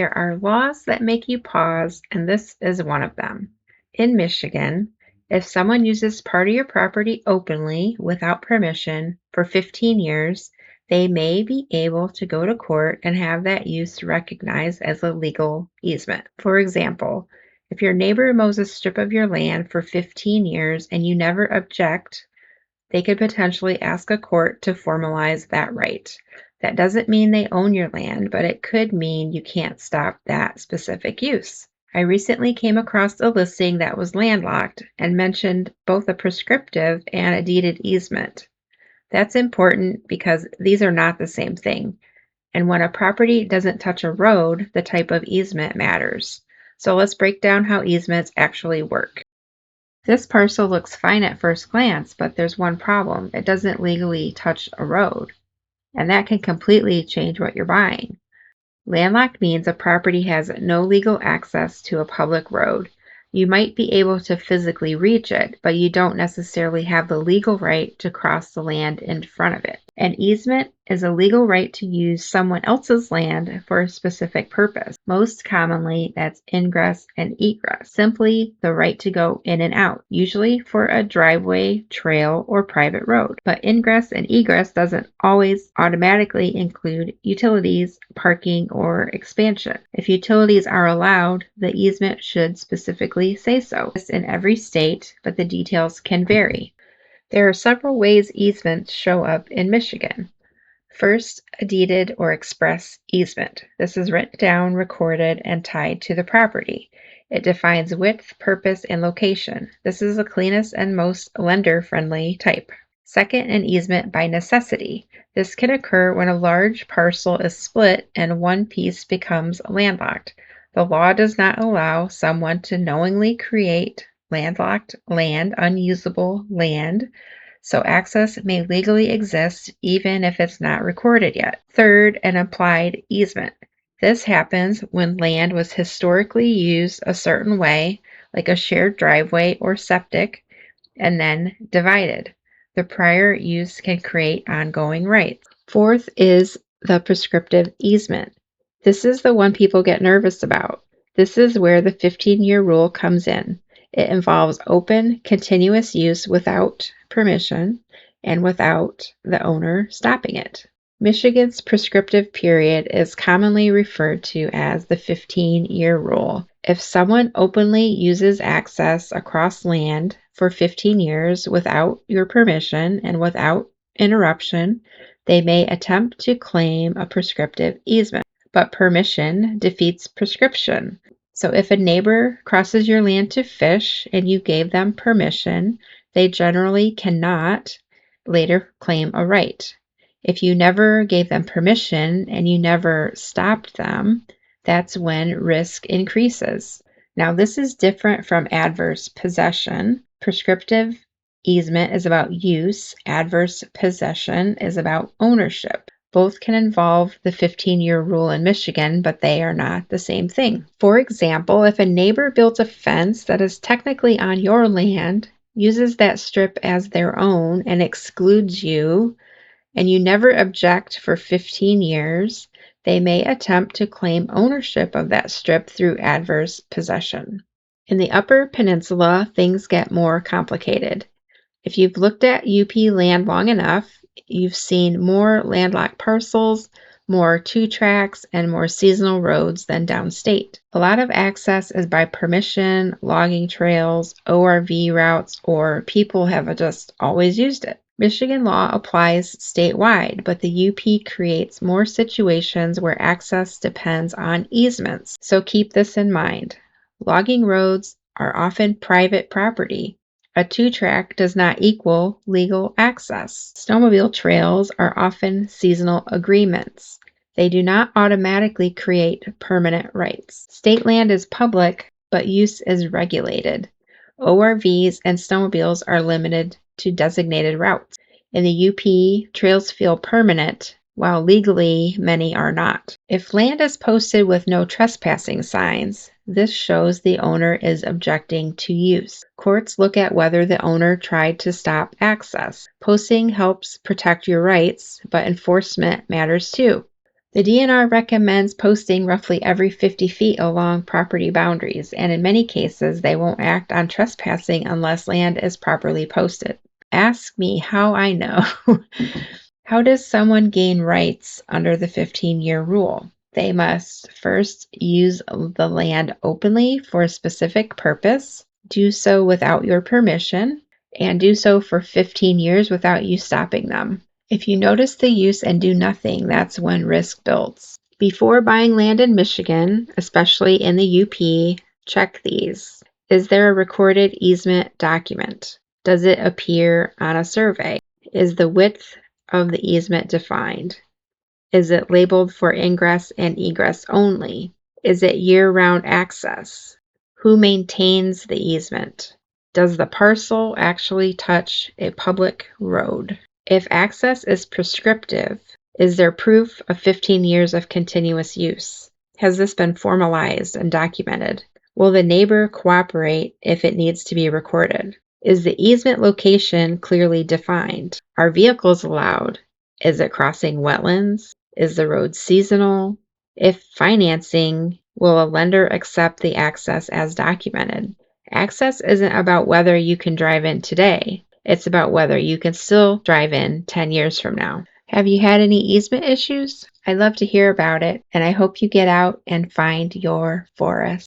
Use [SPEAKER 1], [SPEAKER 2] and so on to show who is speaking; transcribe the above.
[SPEAKER 1] There are laws that make you pause, and this is one of them. In Michigan, if someone uses part of your property openly without permission for 15 years, they may be able to go to court and have that use recognized as a legal easement. For example, if your neighbor mows a strip of your land for 15 years and you never object, they could potentially ask a court to formalize that right. That doesn't mean they own your land, but it could mean you can't stop that specific use. I recently came across a listing that was landlocked and mentioned both a prescriptive and a deeded easement. That's important because these are not the same thing. And when a property doesn't touch a road, the type of easement matters. So let's break down how easements actually work. This parcel looks fine at first glance, but there's one problem. It doesn't legally touch a road, and that can completely change what you're buying. Landlocked means a property has no legal access to a public road. You might be able to physically reach it, but you don't necessarily have the legal right to cross the land in front of it. An easement is a legal right to use someone else's land for a specific purpose. Most commonly, that's ingress and egress, simply the right to go in and out, usually for a driveway, trail, or private road. But ingress and egress doesn't always automatically include utilities, parking, or expansion. If utilities are allowed, the easement should specifically say so. This in every state, but the details can vary. There are several ways easements show up in Michigan. First, a deeded or express easement. This is written down, recorded, and tied to the property. It defines width, purpose, and location. This is the cleanest and most lender-friendly type. Second, an easement by necessity. This can occur when a large parcel is split and one piece becomes landlocked. The law does not allow someone to knowingly create landlocked land, unusable land, so access may legally exist even if it's not recorded yet. Third, an implied easement. This happens when land was historically used a certain way, like a shared driveway or septic, and then divided. The prior use can create ongoing rights. Fourth is the prescriptive easement. This is the one people get nervous about. This is where the 15-year rule comes in. It involves open, continuous use without permission and without the owner stopping it. Michigan's prescriptive period is commonly referred to as the 15-year rule. If someone openly uses access across land for 15 years without your permission and without interruption, they may attempt to claim a prescriptive easement. But permission defeats prescription. So if a neighbor crosses your land to fish and you gave them permission, they generally cannot later claim a right. If you never gave them permission and you never stopped them, that's when risk increases. Now, this is different from adverse possession. Prescriptive easement is about use. Adverse possession is about ownership. Both can involve the 15-year rule in Michigan, but they are not the same thing. For example, if a neighbor builds a fence that is technically on your land, uses that strip as their own, and excludes you, and you never object for 15 years, they may attempt to claim ownership of that strip through adverse possession. In the Upper Peninsula, things get more complicated. If you've looked at UP land long enough, you've seen more landlocked parcels, more two tracks, and more seasonal roads than downstate. A lot of access is by permission, logging trails, ORV routes, or people have just always used it. Michigan law applies statewide, but the UP creates more situations where access depends on easements. So keep this in mind. Logging roads are often private property. A two-track does not equal legal access. Snowmobile trails are often seasonal agreements. They do not automatically create permanent rights. State land is public, but use is regulated. ORVs and snowmobiles are limited to designated routes. In the UP, trails feel permanent, while legally many are not. If land is posted with no trespassing signs, this shows the owner is objecting to use. Courts look at whether the owner tried to stop access. Posting helps protect your rights, but enforcement matters too. The DNR recommends posting roughly every 50 feet along property boundaries, and in many cases, they won't act on trespassing unless land is properly posted. Ask me how I know. How does someone gain rights under the 15-year rule? They must first use the land openly for a specific purpose, do so without your permission, and do so for 15 years without you stopping them. If you notice the use and do nothing, that's when risk builds. Before buying land in Michigan, especially in the UP, check these. Is there a recorded easement document? Does it appear on a survey? Is the width of the easement defined? Is it labeled for ingress and egress only? Is it year-round access? Who maintains the easement? Does the parcel actually touch a public road? If access is prescriptive, is there proof of 15 years of continuous use? Has this been formalized and documented? Will the neighbor cooperate if it needs to be recorded? Is the easement location clearly defined? Are vehicles allowed? Is it crossing wetlands? Is the road seasonal? If financing, will a lender accept the access as documented? Access isn't about whether you can drive in today. It's about whether you can still drive in 10 years from now. Have you had any easement issues? I'd love to hear about it, and I hope you get out and find your forest.